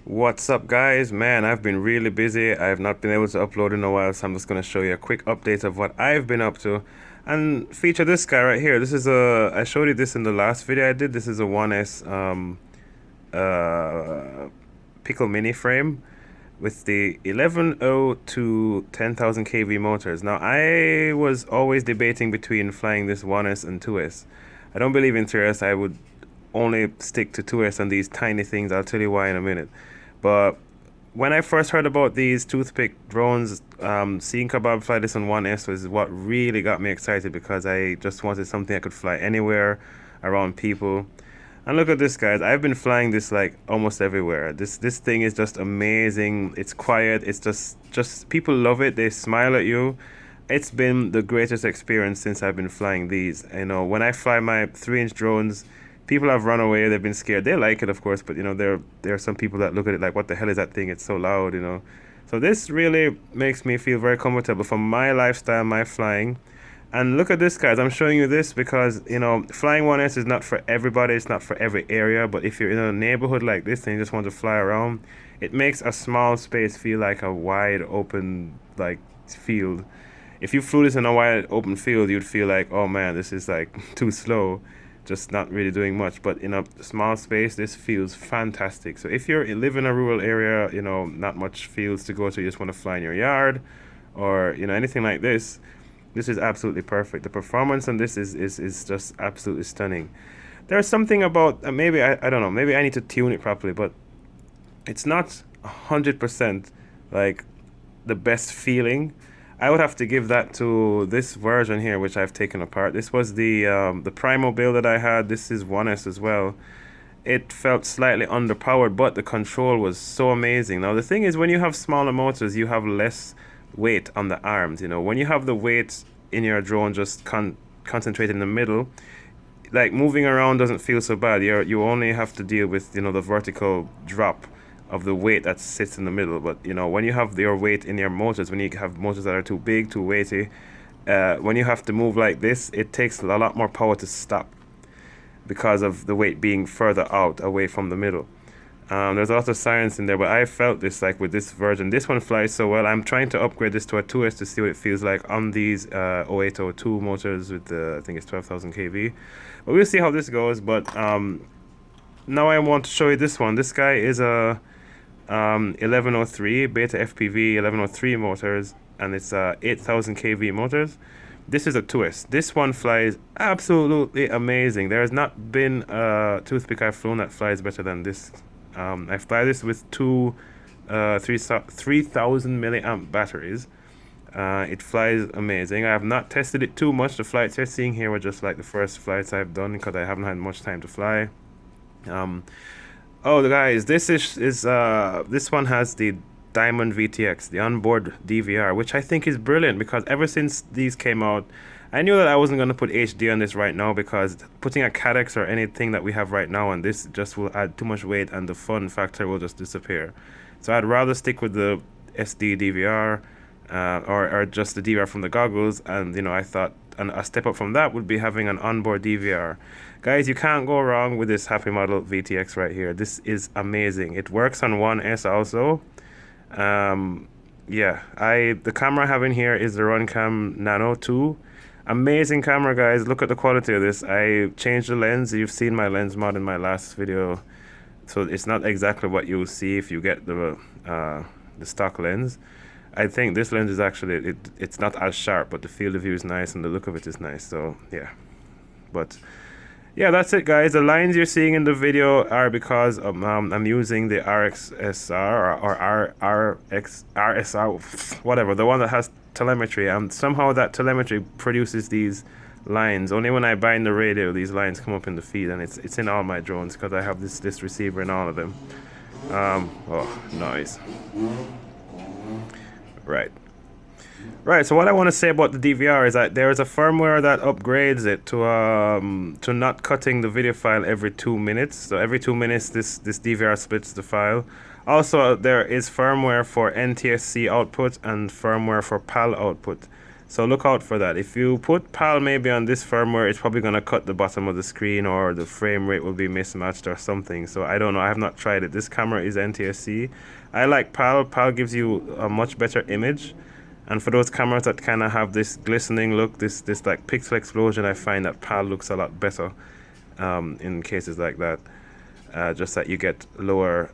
What's up, guys? Man, I've been really busy. I have not been able to upload in a while, so I'm just going to show you a quick update of what I've been up to and feature this guy right here. I showed you this in the last video I did. This is a 1S uh, Pickle mini frame with the 11.0 to 10,000 kV motors. Now, I was always debating between flying this 1S and 2S. I don't believe in 3S. I would only stick to 2S on these tiny things. I'll tell you why in a minute. But when I first heard about these toothpick drones, seeing Kebab fly this on 1S was what really got me excited because I just wanted something I could fly anywhere around people. And look at this, guys. I've been flying this like almost everywhere. This thing is just amazing. It's quiet. It's just people love it. They smile at you. It's been the greatest experience since I've been flying these. You know, when I fly my 3-inch drones, people have run away. They've been scared. They like it, of course, but you know, there are some people that look at it like, what the hell is that thing? It's so loud, you know. So this really makes me feel very comfortable for my lifestyle, my flying. And look at this, guys. I'm showing you this because, you know, flying 1S is not for everybody. It's not for every area. But if you're in a neighborhood like this and you just want to fly around, it makes a small space feel like a wide open, like, field. If you flew this in a wide open field, you'd feel like, oh man, this is like too slow, just not really doing much. But in a small space, this feels fantastic. So if you live in a rural area, you know, not much fields to go to, you just want to fly in your yard or, you know, anything like this, this is absolutely perfect. The performance on this is just absolutely stunning. There's something about, I don't know, maybe I need to tune it properly, but it's not 100% like the best feeling. I would have to give that to this version here, which I've taken apart. This was the Primo build that I had. This is 1S as well. It felt slightly underpowered, but the control was so amazing. Now the thing is, when you have smaller motors, you have less weight on the arms. You know, when you have the weight in your drone just concentrated in the middle, like moving around doesn't feel so bad. You only have to deal with, you know, the vertical drop of the weight that sits in the middle. But you know, when you have your weight in your motors, when you have motors that are too big, too weighty, when you have to move like this, it takes a lot more power to stop because of the weight being further out away from the middle. There's a lot of science in there, but I felt this like with this version. This one flies so well. I'm trying to upgrade this to a 2S to see what it feels like on these 0802 motors with the, I think it's 12,000 kV. But we'll see how this goes. But now I want to show you this one. This guy is a 1103 beta FPV 1103 motors, and it's 8,000 kV motors. This is a 2S. This one flies absolutely amazing. There has not been a toothpick I've flown that flies better than this. I fly this with two 3,000 milliamp batteries. It flies amazing. I have not tested it too much. The flights you're seeing here were just like the first flights I've done because I haven't had much time to fly. Oh, guys, this one has the Diamond VTX, the onboard DVR, which I think is brilliant because ever since these came out, I knew that I wasn't going to put HD on this right now because putting a Cadex or anything that we have right now on this just will add too much weight and the fun factor will just disappear. So I'd rather stick with the SD DVR or just the DVR from the goggles, and you know, I thought a step up from that would be having an onboard DVR. Guys, you can't go wrong with this Happy Model VTX right here. This is amazing. It works on 1S also. Yeah, the camera I have in here is the Runcam Nano 2. Amazing camera, guys. Look at the quality of this. I changed the lens. You've seen my lens mod in my last video, so it's not exactly what you'll see if you get the stock lens. I think this lens is actually, it's not as sharp, but the field of view is nice and the look of it is nice. So yeah, but yeah, that's it, guys. The lines you're seeing in the video are because I'm using the RXSR or RSR, whatever, the one that has telemetry. Somehow that telemetry produces these lines. Only when I bind the radio, these lines come up in the feed, and it's in all my drones because I have this receiver in all of them. Oh, noise. Right, so what I want to say about the DVR is that there is a firmware that upgrades it to not cutting the video file every 2 minutes. So every 2 minutes, this DVR splits the file. Also, there is firmware for NTSC output and firmware for PAL output. So look out for that. If you put PAL maybe on this firmware, it's probably gonna cut the bottom of the screen, or the frame rate will be mismatched or something. So I don't know. I have not tried it. This camera is NTSC. I like PAL. PAL gives you a much better image. And for those cameras that kind of have this glistening look, this like pixel explosion, I find that PAL looks a lot better in cases like that. Just that you get lower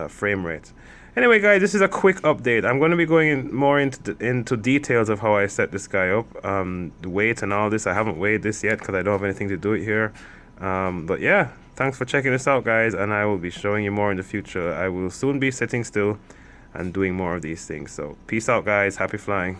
frame rate. Anyway, guys, this is a quick update. I'm going to be going more into details of how I set this guy up, the weight and all this. I haven't weighed this yet because I don't have anything to do it here. But yeah, thanks for checking this out, guys, and I will be showing you more in the future. I will soon be sitting still and doing more of these things. So peace out, guys. Happy flying.